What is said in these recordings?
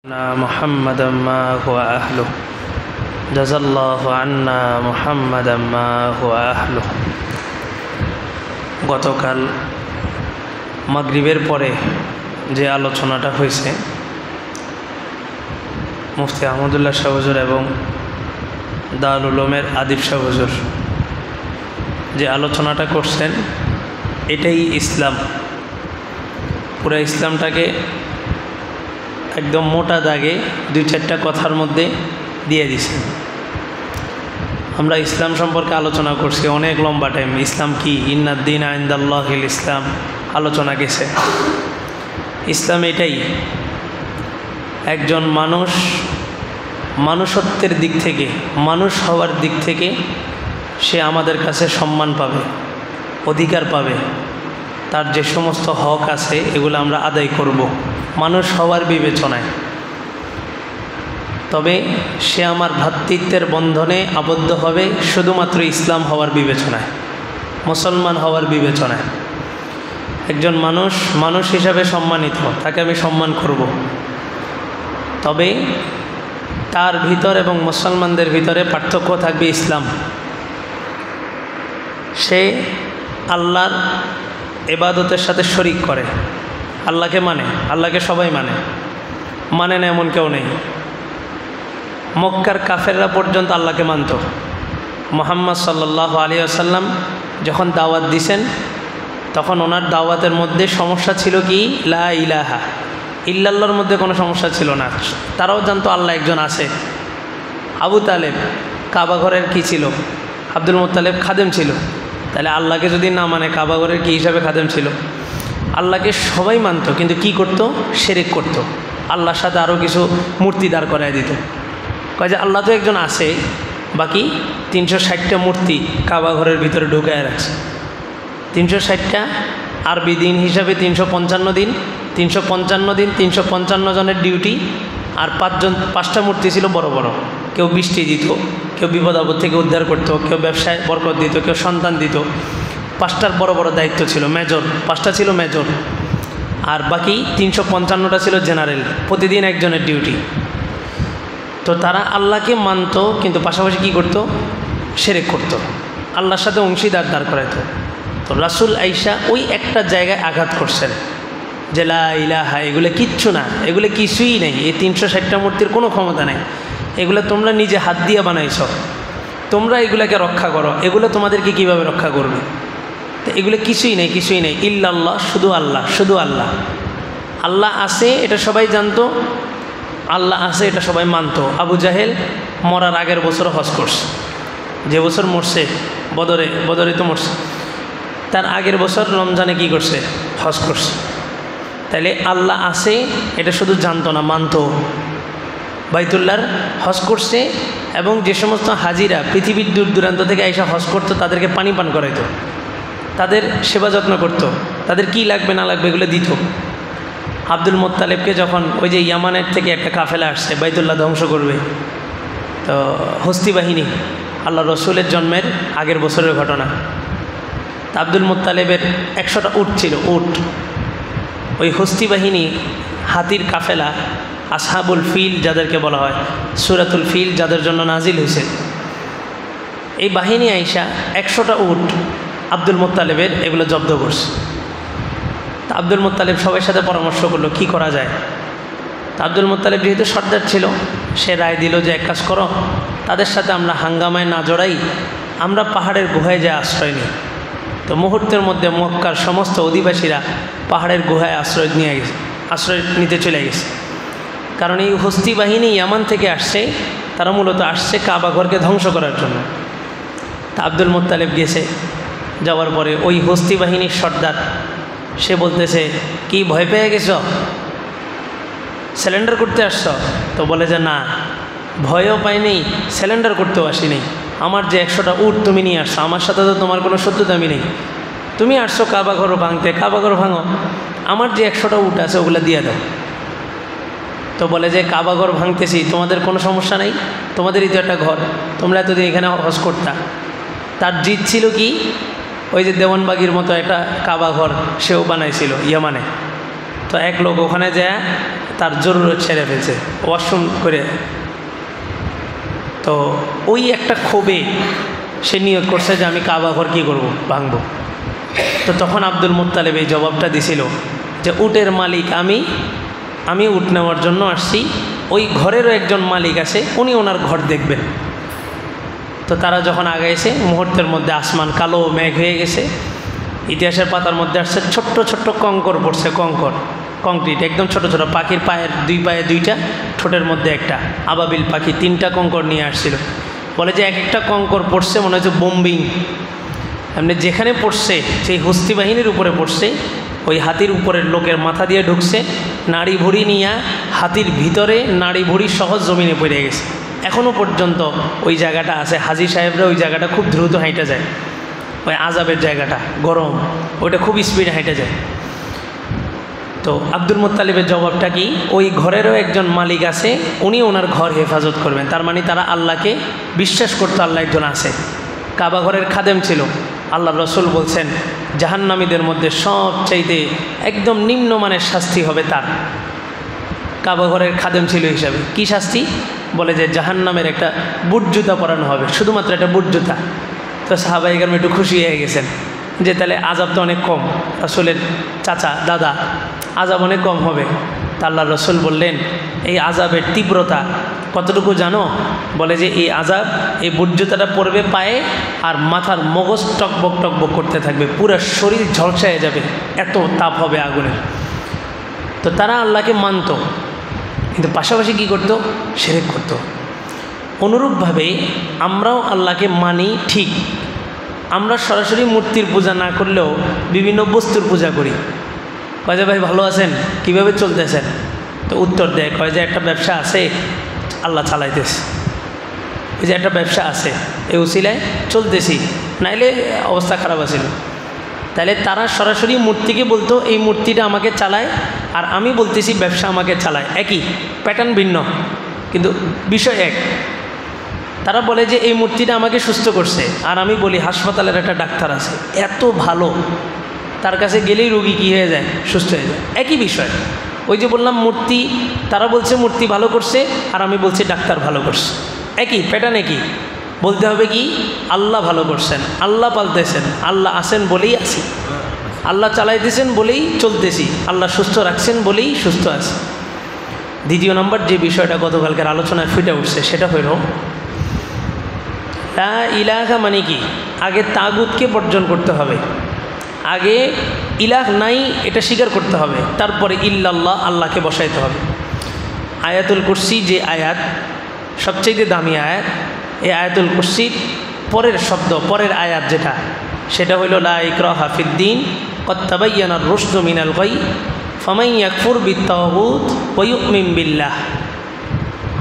محمدا ما هو أهله جزا الله عنا محمدا ما هو أهله। গতকাল মাগরিবের পরে যে আলোচনাটা হয়েছে মুফতি আহমদুল্লাহ শাহ হুজুর এবং দারুল উলুমের আদিব শাহ হুজুর যে আলোচনাটা করছেন এটাই ইসলাম। পুরো ইসলামটাকে একদম মোটা দাগে দুই চারটা কথার মধ্যে দিয়ে দিছেন। আমরা ইসলাম সম্পর্কে আলোচনা করছি অনেক লম্বা টাইম। ইসলাম কি, ইন্নাদ্দিন ইনদাল্লাহিল ইসলাম আলোচনা গেছে। ইসলাম এটাই, একজন মানুষত্বের দিক থেকে, মানুষ হওয়ার দিক থেকে সে আমাদের কাছে সম্মান পাবে, অধিকার পাবে। তার যে সমস্ত হক আছে এগুলো আমরা আদায় করব মানুষ হওয়ার বিবেচনায়। তবে সে আমার ভ্রাতৃত্বের বন্ধনে আবদ্ধ হবে শুধুমাত্র ইসলাম হওয়ার বিবেচনায়, মুসলমান হওয়ার বিবেচনায়। একজন মানুষ হিসাবে সম্মানিত, তাকে আমি সম্মান করব। তবে তার ভিতর এবং মুসলমানদের ভিতরে পার্থক্য থাকবে ইসলাম। সে আল্লাহর ইবাদতের সাথে শরিক করে, আল্লাহকে মানে, আল্লাহকে সবাই মানে না এমন কেউ নেই। মক্কার কাফেররা পর্যন্ত আল্লাহকে মানত। মুহাম্মদ সাল্লাল্লাহু আলাইহি ওয়াসাল্লাম যখন দাওয়াত দিছেন তখন ওনার দাওয়াতের মধ্যে সমস্যা ছিল কি, লা ইলাহা ইল্লাল্লাহর মধ্যে কোনো সমস্যা ছিল না। তারাও জানতো আল্লাহ একজন আছে। আবু তালেব কাবা ঘরের কী ছিল? আব্দুল মুত্তালিব খাদেম ছিল। তাহলে আল্লাহকে যদি না মানে কাবা ঘরের কী হিসাবে খাদেম ছিল? আল্লাহকে সবাই মানত, কিন্তু কি করত? শিরক করত। আল্লাহর সাথে আরও কিছু মূর্তি দাঁড় করায় দিত। কয় যে আল্লাহ তো একজন আছে, বাকি 360টা মূর্তি কাবা ঘরের ভিতরে ঢুকায় রাখছে। 360টা আরবি দিন হিসাবে 355 দিন, 355 জনের ডিউটি। আর 5টা মূর্তি ছিল বড় বড়। কেউ বৃষ্টি দিত, কেউ বিপদ আপদ থেকে উদ্ধার করতো, কেউ ব্যবসায় বরকত দিত, কেউ সন্তান দিত। 5টার বড় বড় দায়িত্ব ছিল, মেজর 5টা ছিল মেজর। আর বাকি 355টা ছিল জেনারেল, প্রতিদিন একজনের ডিউটি। তো তারা আল্লাহকে মানত, কিন্তু পাশাপাশি কি করত? শিরক করত, আল্লাহর সাথে অংশীদার দাঁড় করাইতো। তো রাসূল আইসা ওই একটা জায়গায় আঘাত করছেন যে লা ইলাহা এগুলো কিচ্ছু না, এগুলো কিছুই নেই। এই 360টা মূর্তির কোনো ক্ষমতা নেই। এগুলো তোমরা নিজে হাত দিয়ে বানাইছ, তোমরা এগুলাকে রক্ষা করো। এগুলো তোমাদেরকে কিভাবে রক্ষা করবে? তো এগুলো কিছুই নেই ইল্লাল্লাহ, শুধু আল্লাহ, শুধু আল্লাহ। আল্লাহ আছে এটা সবাই জানতো, আল্লাহ আছে এটা সবাই মানতো। আবু জাহেল মরার আগের বছর হজ করছে, যে বছর মরছে বদরে তো মরছে, তার আগের বছর রমজানে কি করছে? হজ করছে। তাইলে আল্লাহ আছে এটা শুধু জানতো না, মানতো। বাইতুল্লাহর হজ করছে, এবং যে সমস্ত হাজিরা পৃথিবীর দূর দূরান্ত থেকে আইসা হজ করতো তাদেরকে পানি পান করাইতো, তাদের সেবা যত্ন করত, তাদের কি লাগবে না লাগবে এগুলো দিত। আব্দুল মুত্তালিবকে যখন ওই যে ইয়ামানের থেকে একটা কাফেলা আসছে বাইতুল্লাহ ধ্বংস করবে, তো হস্তি বাহিনী, আল্লাহ রসুলের জন্মের আগের বছরের ঘটনা। তা আব্দুল মুত্তালিবের 100টা উট ছিল, উট। ওই হস্তি বাহিনী, হাতির কাফেলা, আসহাবুল ফিল যাদেরকে বলা হয়, সূরাতুল ফিল যাদের জন্য নাজিল হয়েছে, এই বাহিনী আইসা 100টা উট আব্দুল মুত্তালিবের এগুলো জব্দ করছে। তা আব্দুল মুত্তালিব সবার সাথে পরামর্শ করলো কি করা যায়। তা আব্দুল মুত্তালিব যেহেতু সর্দার ছিল, সে রায় দিল যে এক কাজ করো, তাদের সাথে আমরা হাঙ্গামায় না জড়াই, আমরা পাহাড়ের গুহায় যায় আশ্রয় নিই। তো মুহূর্তের মধ্যে মক্কার সমস্ত অধিবাসীরা পাহাড়ের গুহায় আশ্রয় নিতে চলে গেছে। কারণ এই হস্তি বাহিনী ইয়ামান থেকে আসছে, তারা মূলত আসছে কাবা ঘরকে ধ্বংস করার জন্য। তা আব্দুল মুত্তালিব গেছে, যাওয়ার পরে ওই হস্তি বাহিনীর সর্দার সে বলতেছে, কি ভয় পেয়ে গেছ? স্যালেন্ডার করতে আসছ? তো বলে যে না, ভয়ও পাইনি, স্যালেন্ডার করতেও আসিনি। আমার যে 100টা উট তুমি নিয়ে আসছো, আমার সাথে তো তোমার কোনো শত্রুতামি নেই। তুমি আসছো কাবা ঘর ভাঙতে, কাবা ঘর ভাঙো, আমার যে 100টা উট আছে ওগুলো দিয়ে দাও। তো বলে যে কাবা ঘর ভাঙতেছি, তোমাদের কোনো সমস্যা নেই, তোমাদেরই তো একটা ঘর, তোমরা এতদিন এখানে হজ করতা। তার জিদ ছিল কি, ওই যে দেওয়ানবাগির মতো একটা কাবা ঘর সেও বানাইছিল ইয়ামানে। তো এক লোক ওখানে যায় তার জরুরত ছেড়ে ফেলছে ওয়াশরুম করে। তো ওই একটা ক্ষোভে সে নিয়োগ করছে যে আমি কাবা ঘর কী করবো, ভাঙবো। তো তখন আব্দুল মুত্তালিব এই জবাবটা দিছিল যে উটের মালিক আমি উট নেওয়ার জন্য আসছি, ওই ঘরেরও একজন মালিক আছে, উনি ওনার ঘর দেখবেন। তো তারা যখন আগে এসে মুহূর্তের মধ্যে আসমান কালো মেঘ হয়ে গেছে। ইতিহাসের পাতার মধ্যে আসছে ছোট্ট ছোট্ট কঙ্কর পড়ছে, কংক্রিট একদম ছোট ছোট, পাখির পায়ের দুই পায়ে দুইটা, ঠোঁটের মধ্যে একটা, আবাবিল পাখি 3টা কঙ্কর নিয়ে আসছিল। বলে যে এক একটা কঙ্কর পড়ছে মনে হচ্ছে বোম্বিং, এমনি যেখানে পড়ছে সেই হস্তি বাহিনীর উপরে পড়ছে, ওই হাতির উপরের লোকের মাথা দিয়ে ঢুকছে, নাড়ি ভুড়ি নিয়ে হাতির ভিতরে নাড়ি ভুড়ি সহ জমিনে পড়ে গেছে। এখনও পর্যন্ত ওই জায়গাটা আছে, হাজি সাহেবরা ওই জায়গাটা খুব দ্রুত হাঁটা যায়, ওই আজাবের জায়গাটা গরম, ওইটা খুব স্পিডে হাঁটা যায়। তো আব্দুল মুত্তালিবের জবাবটা কি, ওই ঘরেরও একজন মালিক আছে, উনি ওনার ঘর হেফাজত করবেন। তার মানে তারা আল্লাহকে বিশ্বাস করতো, আল্লাহ একজন আছে। কাবা ঘরের খাদেম ছিল। আল্লাহ রসুল বলছেন জাহান্নামীদের মধ্যে সবচাইতে একদম নিম্নমানের শাস্তি হবে তার। কাবা ঘরের খাদেম ছিল হিসাবে কি শাস্তি, বলে যে জাহান্নামের একটা বুট জুতা পরানো হবে, শুধুমাত্র একটা বুট জুতা। তো সাহাবায়ে কেরাম একটু খুশি হয়ে গেছেন যে তাহলে আযাব তো অনেক কম, রাসূলের চাচা দাদা, আযাব অনেক কম হবে। তা আল্লাহ রসুল বললেন এই আযাবের তীব্রতা কতটুকু জানো, বলে যে এই আযাব, এই বুট জুতাটা পড়বে পায়ে আর মাথার মগজ টকবক টকবক করতে থাকবে, পুরো শরীর ঝলসায় যাবে, এত তাপ হবে আগুনের। তো তারা আল্লাহকে মানত, কিন্তু পাশাপাশি কী করতো, শিরক করতো। অনুরূপভাবে আমরাও আল্লাহকে মানি ঠিক, আমরা সরাসরি মূর্তির পূজা না করলেও বিভিন্ন বস্তুর পূজা করি। কয় যে ভাই ভালো আছেন, কীভাবে চলতেছেন? তো উত্তর দেয়, কয় যে একটা ব্যবসা আছে, আল্লাহ চালাইতেছে। ওই যে একটা ব্যবসা আছে, এই উসিলায় চলতেছি, নাইলে অবস্থা খারাপ আছিল। তাহলে তারা সরাসরি মূর্তিকে বলতো এই মূর্তিটা আমাকে চালায়, আর আমি বলতেছি ব্যবসা আমাকে চালায়, একই প্যাটার্ন ভিন্ন কিন্তু বিষয় এক। তারা বলে যে এই মূর্তিটা আমাকে সুস্থ করছে, আর আমি বলি হাসপাতালের একটা ডাক্তার আছে এত ভালো, তার কাছে গেলেই রোগী কী হয়ে যায়, সুস্থ হয়ে যায়, একই বিষয়। ওই যে বললাম মূর্তি, তারা বলছে মূর্তি ভালো করছে, আর আমি বলছি ডাক্তার ভালো করছে, একই প্যাটার্ন একই। বলতে হবে কি, আল্লাহ ভালো করছেন, আল্লাহ পালতেছেন, আল্লাহ আছেন বলেই আছি, আল্লাহ চালাইতেছেন বলেই চলতেছি, আল্লাহ সুস্থ রাখছেন বলেই সুস্থ আছে। দ্বিতীয় নম্বর যে বিষয়টা গতকালকের আলোচনায় ফুটে উঠছে সেটা হইল লা ইলাহা মানে কি, আগে তাগুতকে বর্জন করতে হবে, আগে ইলাহ নাই এটা স্বীকার করতে হবে, তারপরে ইল্লাল্লাহ আল্লাহকে বসাইতে হবে। আয়াতুল কুরসি যে আয়াত সবচেয়ে দামি আয়াত, এই আয়াতুল কুরসির পরের শব্দ, পরের আয়াত যেটা, সেটা হইল লা ইকরাহা ফিদ্দীন ক্বাদ তাবায়্যানার রুশদু মিনাল গাই ফামান ইয়াকফুর বিত্তাগুত ওয়া ইউমিন বিল্লাহ।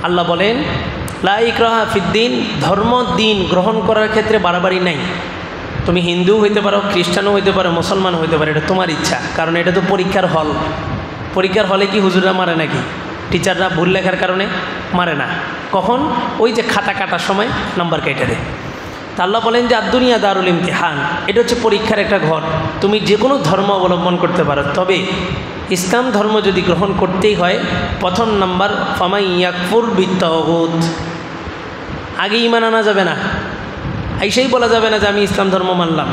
আল্লাহ বলেন লা ইকরাহা ফিদ্দীন, ধর্ম দিন গ্রহণ করার ক্ষেত্রে বাড়াবাড়ি নাই। তুমি হিন্দু হইতে পারো, খ্রিস্টানও হইতে পারো, মুসলমান হইতে পারো, এটা তোমার ইচ্ছা, কারণ এটা তো পরীক্ষার হল। পরীক্ষার হলে কি হুজুররা মারে নাকি? টিচাররা ভুল লেখার কারণে মারে না। কখন? ওই যে খাতা কাটার সময় নাম্বার কেটে দেয়। তা আল্লাহ বলেন যে আদ-দুনিয়া দারুল ইমতিহান, এটা হচ্ছে পরীক্ষার একটা ঘর। তুমি যে কোনো ধর্ম অবলম্বন করতে পারো, তবে ইসলাম ধর্ম যদি গ্রহণ করতেই হয়, প্রথম নাম্বার ফামান ইয়াকফুর বিত্তাগুত, আগে ঈমান আনা যাবে না, এইসেই বলা যাবে না যে আমি ইসলাম ধর্ম মানলাম।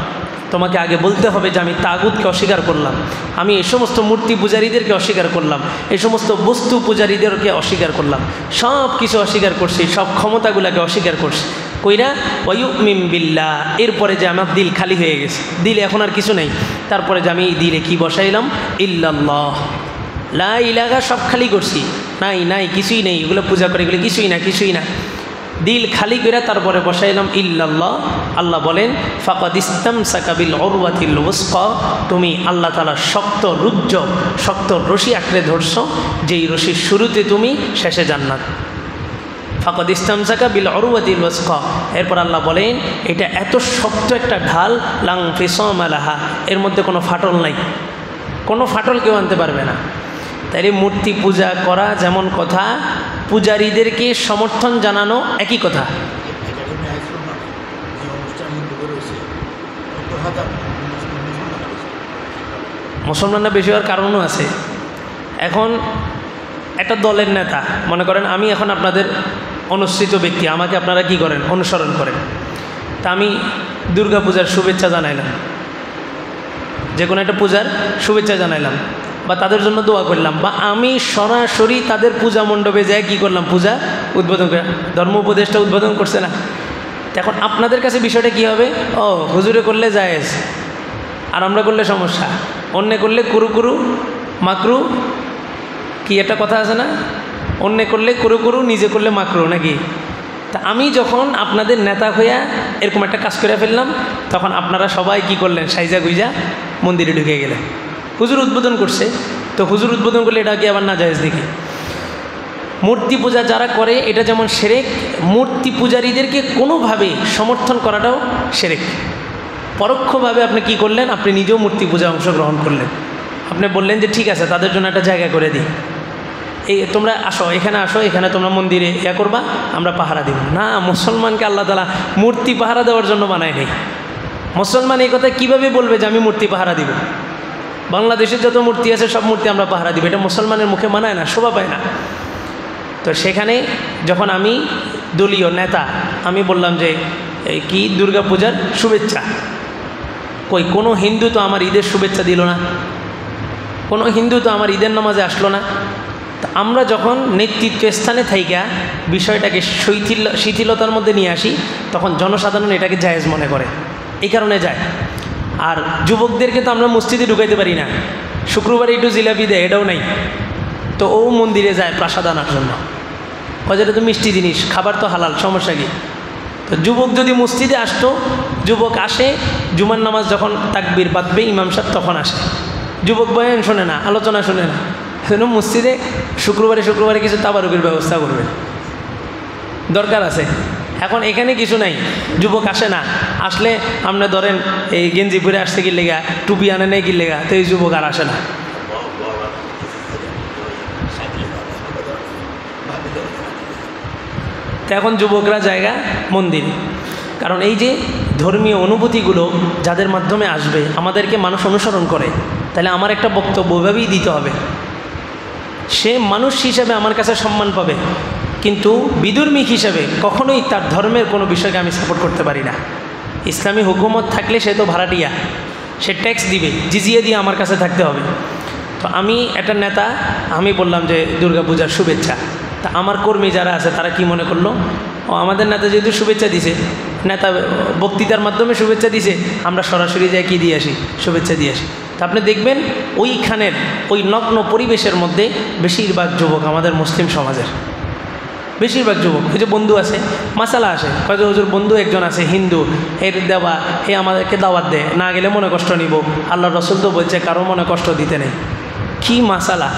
তোমাকে আগে বলতে হবে যে আমি তাগুতকে অস্বীকার করলাম, আমি এই সমস্ত মূর্তি পূজারীদেরকে অস্বীকার করলাম, এই সমস্ত বস্তু পূজারীদেরকে অস্বীকার করলাম, সব কিছু অস্বীকার করছি, সব ক্ষমতাগুলোকে অস্বীকার করছি। কইরা ওয়া ইউমিন বিল্লাহ, এরপরে যে আমার দিল খালি হয়ে গেছে, দিলে এখন আর কিছু নেই, তারপরে যে আমি এই দিলে কি বসাইলাম, ইল্লাল্লাহ, লা ইলাহা, সব খালি করছি, নাই নাই কিছুই নেই, এগুলো পূজা করে এগুলো কিছুই না, কিছুই না, দিল খালি করে তারপরে বসাইলাম ইল্লাল্লাহ। আল্লাহ বলেন ফাকাদ ইসতামসাকা বিল উরওয়াতিল ওয়াসকা, তুমি আল্লাহ তাআলা শক্ত রুজ্জ, শক্ত রশি আঁকড়ে ধরছো, যেই রশির শুরুতে তুমি, শেষে জান্নাত। ফাকাদ ইসতামসাকা বিল উরওয়াতিল ওয়াসকা, এরপর আল্লাহ বলেন এটা এত শক্ত একটা ঢাল, লাং ফিসামা লাহা, এর মধ্যে কোনো ফাটল নাই, কোনো ফাটল কেউ আনতে পারবে না। তাইলে মূর্তি পূজা করা যেমন কথা, পূজারীদেরকে সমর্থন জানানো একই কথা। মুসলমানরা বেশি হওয়ার কারণও আছে। এখন একটা দলের নেতা, মনে করেন আমি এখন আপনাদের অনুসৃত ব্যক্তি, আমাকে আপনারা কি করেন, অনুসরণ করেন। তা আমি দুর্গা পূজার শুভেচ্ছা জানাইলাম, যে কোনো একটা পূজার শুভেচ্ছা জানাইলাম, বা তাদের জন্য দোয়া করলাম, বা আমি সরাসরি তাদের পূজা মণ্ডপে যাই কী করলাম, পূজা উদ্বোধন করে, ধর্ম উপদেশটা উদ্বোধন করছে না। এখন আপনাদের কাছে বিষয়টা কী হবে, ও হুজুরে করলে জায়েজ, আর আমরা করলে সমস্যা, অন্য করলে কুরু কুরু মাকরু, কি একটা কথা আছে না, অন্য করলে কুরু কুরু, নিজে করলে মাকরু নাকি। তা আমি যখন আপনাদের নেতা হইয়া এরকম একটা কাজ করে ফেললাম, তখন আপনারা সবাই কি করলেন, সাইজা গুইজা মন্দিরে ঢুকে গেলেন। হুজুর উদ্বোধন করছে, তো হুজুর উদ্বোধন করলে এটা কি আবার না জায়েজ দেখি। মূর্তি পূজা যারা করে এটা যেমন শিরক, মূর্তি পূজারীদেরকে কোনোভাবে সমর্থন করাটাও শিরক। পরোক্ষভাবে আপনি কি করলেন, আপনি নিজেও মূর্তি পূজায় অংশগ্রহণ করলেন। আপনি বললেন যে ঠিক আছে, তাদের জন্য একটা জায়গা করে দিই, এই তোমরা আসো, এখানে আসো, এখানে তোমরা মন্দিরে ইয়া করবা, আমরা পাহারা দিব না। মুসলমানকে আল্লাহ তাআলা মূর্তি পাহারা দেওয়ার জন্য বানায় নেই। মুসলমান এই কথা কীভাবে বলবে যে আমি মূর্তি পাহারা দিব, বাংলাদেশের যত মূর্তি আছে সব মূর্তি আমরা পাহারা দিব, এটা মুসলমানের মুখে মানায় না, শোভা পায় না। তো সেখানে যখন আমি দলীয় নেতা, আমি বললাম যে কি দুর্গা পূজার শুভেচ্ছা, কই কোনো হিন্দু তো আমার ঈদের শুভেচ্ছা দিল না, কোনো হিন্দু তো আমার ঈদের নামাজে আসলো না। তা আমরা যখন নেতৃত্ব স্থানে থাইকা বিষয়টাকে শিথিলতার মধ্যে নিয়ে আসি, তখন জনসাধারণ এটাকে জায়েজ মনে করে, এই কারণে যায়। আর যুবকদেরকে তো আমরা মসজিদে ঢুকাইতে পারি না, শুক্রবারে একটু জিলাপি দেয়, এটাও নাই, তো ও মন্দিরে যায় প্রাসাদ আনার জন্য, যেটা তো মিষ্টি জিনিস, খাবার তো হালাল, সমস্যা কি। তো যুবক যদি মসজিদে আসতো, যুবক আসে জুমার নামাজ যখন তাকবীর বাঁধবে ইমাম সাহেব তখন আসে, যুবক বয়ান শোনে না, আলোচনা শোনে না। সেজন্য মসজিদে শুক্রবারে কিছু তাবারুকের ব্যবস্থা করবে, দরকার আছে। এখন এখানে কিছু নাই, যুবক আসে না, আসলে আপনি ধরেন এই গেঞ্জি পরে আসতে কি লেগা, টুপি আনে নেই কি লেগা, তো এই যুবক আর আসে না। তো এখন যুবকরা জায়গা মন্দির, কারণ এই যে ধর্মীয় অনুভূতিগুলো যাদের মাধ্যমে আসবে, আমাদেরকে মানুষ অনুসরণ করে, তাহলে আমার একটা বক্তব্য ওইভাবেই দিতে হবে। সে মানুষ হিসেবে আমার কাছে সম্মান পাবে, কিন্তু বিধর্মী হিসেবে কখনোই তার ধর্মের কোনো বিষয়কে আমি সাপোর্ট করতে পারি না। ইসলামী হুকুমত থাকলে সে তো ভাড়াটিয়া, সে ট্যাক্স দিবে, জিজিয়ে দিয়ে আমার কাছে থাকতে হবে। তো আমি একটা নেতা, আমি বললাম যে দুর্গাপূজার শুভেচ্ছা। তা আমার কর্মী যারা আছে তারা কি মনে করলো, ও আমাদের নেতা যেহেতু শুভেচ্ছা দিছে, নেতা বক্তৃতার মাধ্যমে শুভেচ্ছা দিছে, আমরা সরাসরি যাই কি দিয়ে আসি, শুভেচ্ছা দিয়ে আসি। তা আপনি দেখবেন ওইখানের ওই নগ্ন পরিবেশের মধ্যে বেশিরভাগ যুবক আমাদের মুসলিম সমাজের, বেশিরভাগ যুবক, ওই যে বন্ধু আছে, মাসালা আসে, হয়তো হুজুর বন্ধু একজন আছে হিন্দু, এর দেওয়া এ আমাদেরকে দাওয়াত দেয়, না গেলে মনে কষ্ট নিব, আল্লাহ রসুল তো বলছে কারো মনে কষ্ট দিতে নেই। কি মাসালা,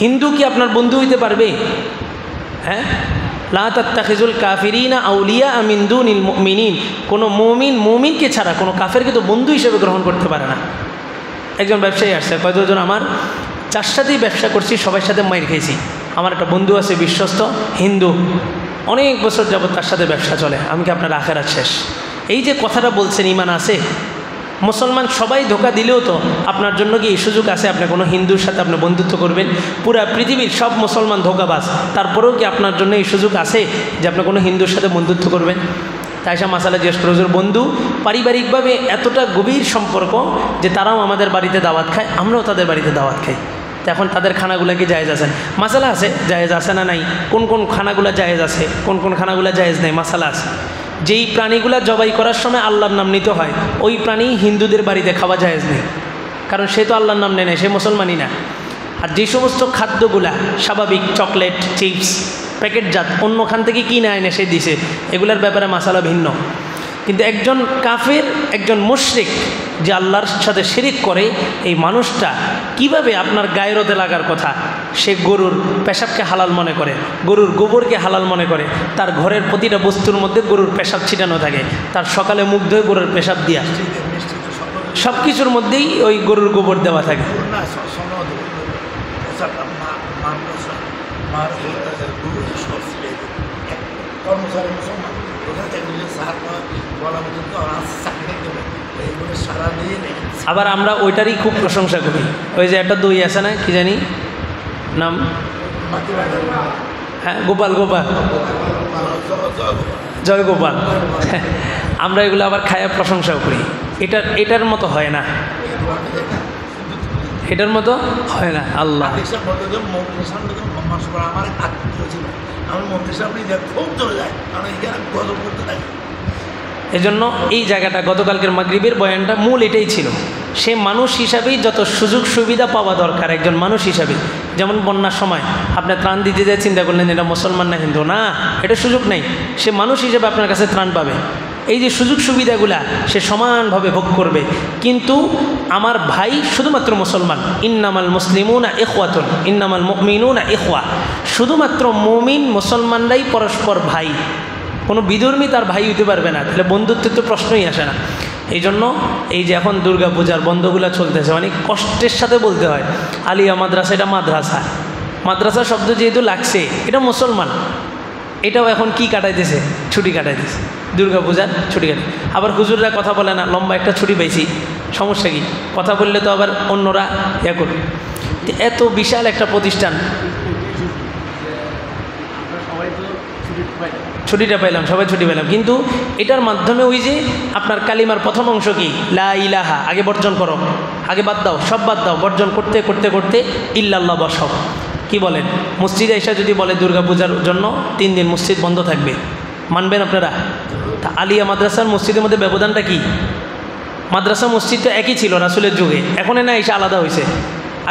হিন্দু কি আপনার বন্ধু হইতে পারবে? হ্যাঁ, লা তাত্তাখিজুল কাফিরিনা আউলিয়া মিন দুনিল মুমিনিন, কোনো মুমিনকে ছাড়া কোনো কাফেরকে তো বন্ধু হিসেবে গ্রহণ করতে পারে না। একজন ব্যবসায়ী আসছে, কয়েকজন আমার যার সাথেই ব্যবসা করছি সবার সাথে মাইর খেয়েছি, আমার একটা বন্ধু আছে বিশ্বস্ত হিন্দু, অনেক বছর যাবত তার সাথে ব্যবসা চলে, আমি কি আপনার আখেরাত শেষ। এই যে কথাটা বলছেন ঈমান আছে, মুসলমান সবাই ধোকা দিলেও তো আপনার জন্য কি এই সুযোগ আছে আপনি কোনো হিন্দুর সাথে আপনি বন্ধুত্ব করবেন? পুরা পৃথিবীর সব মুসলমান ধোকাবাজ, তারপরেও কি আপনার জন্য এই সুযোগ আছে যে আপনি কোনো হিন্দুর সাথে বন্ধুত্ব করবেন? তাই সে মাসালা জিজ্ঞেস করে, হুজুর বন্ধু পারিবারিকভাবে এতটা গভীর সম্পর্ক যে তারাও আমাদের বাড়িতে দাওয়াত খায়, আমরাও তাদের বাড়িতে দাওয়াত খাই, তো এখন তাদের খানাগুলো কি জায়েজ আছে? মাসালা আছে, জায়েজ আছে না নাই, কোন কোন খানাগুলো জায়েজ আছে, কোন কোন খানাগুলো জায়েজ নেই, মাসালা আছে। যেই প্রাণীগুলো জবাই করার সময় আল্লাহর নাম নিতে হয়, ওই প্রাণী হিন্দুদের বাড়িতে খাওয়া জায়েজ নেই, কারণ সে তো আল্লাহর নাম নেয় না, সে মুসলমানই না। আর যে সমস্ত খাদ্যগুলা স্বাভাবিক, চকলেট, চিপস, প্যাকেটজাত, অন্য খান থেকে কিনে আনে সে দিছে, এগুলোর ব্যাপারে মাসালা ভিন্ন। কিন্তু একজন কাফের, একজন মুশরিক যে আল্লাহর সাথে শিরিক করে, এই মানুষটা কিভাবে আপনার গায়রতে লাগার কথা, সে গরুর পেশাবকে হালাল মনে করে, গরুর গোবরকে হালাল মনে করে, তার ঘরের প্রতিটা বস্তুর মধ্যে গরুর পেশাব ছিটানো থাকে, তার সকালে মুখ ধুয়ে গরুর পেশাব দিয়া, সব কিছুর মধ্যেই ওই গরুর গোবর দেওয়া থাকে। আবার আমরা ওইটারই খুব প্রশংসা করি, ওই যে একটা দই আছে না, কি জানি নাম, হ্যাঁ, গোপাল গোপাল, জয় গোপাল। আমরা এগুলো আবার খায়া প্রশংসাও করি। এটার মতো হয় না, এটার মতো হয় না। আল্লাহ এজন্য এই জায়গাটা গতকালকের মাগরিবের বয়ানটা মূল এটাই ছিল। সে মানুষ হিসাবেই যত সুযোগ সুবিধা পাওয়া দরকার একজন মানুষ হিসাবে। যেমন বন্যার সময় আপনি ত্রাণ দিতে যায় চিন্তা করলেন এটা মুসলমান না হিন্দু, না, এটা সুযোগ নেই। সে মানুষ হিসেবে আপনার কাছে ত্রাণ পাবে। এই যে সুযোগ সুবিধাগুলা সে সমানভাবে ভোগ করবে। কিন্তু আমার ভাই শুধুমাত্র মুসলমান, ইন্নামাল মুসলিমুনা ইখওয়াতুন ইন্নামাল মুমিনুনা ইখওয়া, শুধুমাত্র মুমিন মুসলমানরাই পরস্পর ভাই। কোনো বিধর্মী তার ভাই হইতে পারবে না, তাহলে বন্ধুত্বের তো প্রশ্নই আসে না। এই জন্য এই যে এখন দুর্গা পূজার বন্ধগুলো চলতেছে, অনেক কষ্টের সাথে বলতে হয় আলিয়া মাদ্রাসা, এটা মাদ্রাসা, মাদ্রাসা শব্দ যেহেতু লাগছে এটা মুসলমান, এটাও এখন কি কাটাইতেছে, ছুটি কাটাইতেছে, দুর্গা পূজার ছুটি কাটাই। আবার হুজুররা কথা বলে না, লম্বা একটা ছুটি পাইছি, সমস্যা কি? কথা বললে তো আবার অন্যরা ইয়ে করবে। এত বিশাল একটা প্রতিষ্ঠান, ছুটিটা পাইলাম, সবাই ছুটি পেলাম, কিন্তু এটার মাধ্যমে ওই যে আপনার কালিমার প্রথম অংশ কি লা ইলাহা, আগে বর্জন করো, আগে বাদ দাও, সব বাদ দাও, বর্জন করতে করতে করতে ইল্লাল্লাহ বসাও। কি বলেন? মসজিদে এসে যদি বলে দুর্গা পূজার জন্য 3 দিন মসজিদ বন্ধ থাকবে, মানবেন আপনারা? তা আলিয়া মাদ্রাসার মসজিদের মধ্যে ব্যবধানটা কি? মাদ্রাসা মসজিদ তো একই ছিল রাসূলের যুগে, এখন না এসে আলাদা হয়েছে।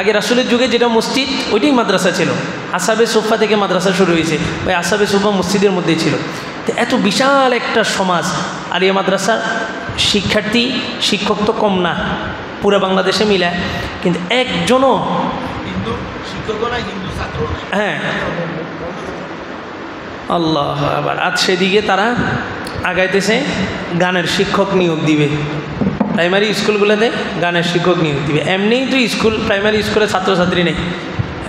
আগে রাসূলের যুগে যেটা মসজিদ ওইটাই মাদ্রাসা ছিল, আসাবে সুফা থেকে মাদ্রাসা শুরু হয়েছে, ওই আসাবে সুফা মসজিদের মধ্যেই ছিল। তো এত বিশাল একটা সমাজ, আলিয়া মাদ্রাসার শিক্ষার্থী শিক্ষক তো কম না, পুরো বাংলাদেশে মিলায়, কিন্তু একজনও হ্যাঁ আল্লাহ। আবার আজ সেদিকে তারা আগাইতেছে, গানের শিক্ষক নিয়োগ দিবে, প্রাইমারি স্কুলগুলোতে গানের শিক্ষক নিয়োগ দিবে। এমনিই তো স্কুল প্রাইমারি স্কুলে ছাত্রছাত্রী নেই,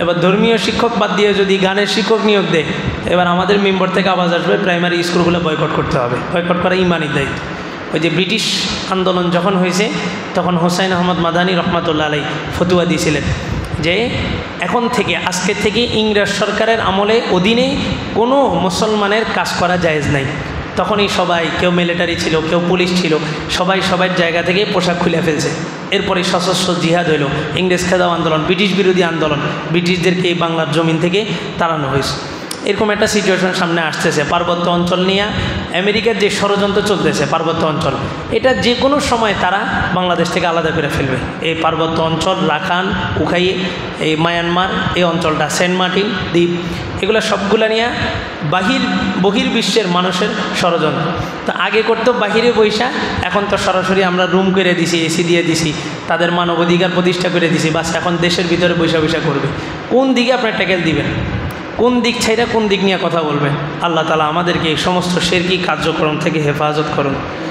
এবার ধর্মীয় শিক্ষক বাদ দিয়ে যদি গানের শিক্ষক নিয়োগ দেয়, এবার আমাদের মেম্বার থেকে আওয়াজ আসবে প্রাইমারি স্কুলগুলো বয়কট করতে হবে। বয়কট করা ইমানি দায়িত্ব। ওই যে ব্রিটিশ আন্দোলন যখন হয়েছে তখন হোসাইন আহমদ মাদানী রহমাতুল্লাহ আলাই ফতুয়া দিয়েছিলেন যে এখন থেকে, আজকে থেকে ইংরেজ সরকারের আমলে অধীনে কোনো মুসলমানের কাজ করা জায়েজ নাই। তখনই সবাই, কেউ মিলিটারি ছিল, কেউ পুলিশ ছিল, সবাই সবার জায়গা থেকে পোশাক খুলে ফেলছে। এরপরে সশস্ত্র জিহাদ হইল, ইংরেজ খেদাও আন্দোলন, ব্রিটিশ বিরোধী আন্দোলন, ব্রিটিশদেরকে এই বাংলার জমিন থেকে তাড়ানো হয়েছে। এরকম একটা সিচুয়েশন সামনে আসতেছে। পার্বত্য অঞ্চল নিয়ে আমেরিকার যে ষড়যন্ত্র চলতেছে, পার্বত্য অঞ্চল, এটা যে কোনো সময় তারা বাংলাদেশ থেকে আলাদা করে ফেলবে। এই পার্বত্য অঞ্চল, রাখান, উখাই, এই মায়ানমার, এই অঞ্চলটা, সেন্ট মার্টিন দ্বীপ, এগুলো সবগুলো নিয়ে বহির্বিশ্বের মানুষের ষড়যন্ত্র। তো আগে করতো বাহিরে বৈশা, এখন তো সরাসরি আমরা রুম করে দিছি, এসি দিয়ে দিছি, তাদের মানবাধিকার প্রতিষ্ঠা করে দিছি, বাস এখন দেশের ভিতরে বৈশা বৈশা করবে। কোন দিকে আপনার ট্যাকেল দিবেন? কোন দিক ছাইরা কোন দিক নিয়ে কথা বলবেন? আল্লাহ তাআলা আমাদেরকে এই সমস্ত শিরকি কার্যক্রম থেকে হেফাজত করুন।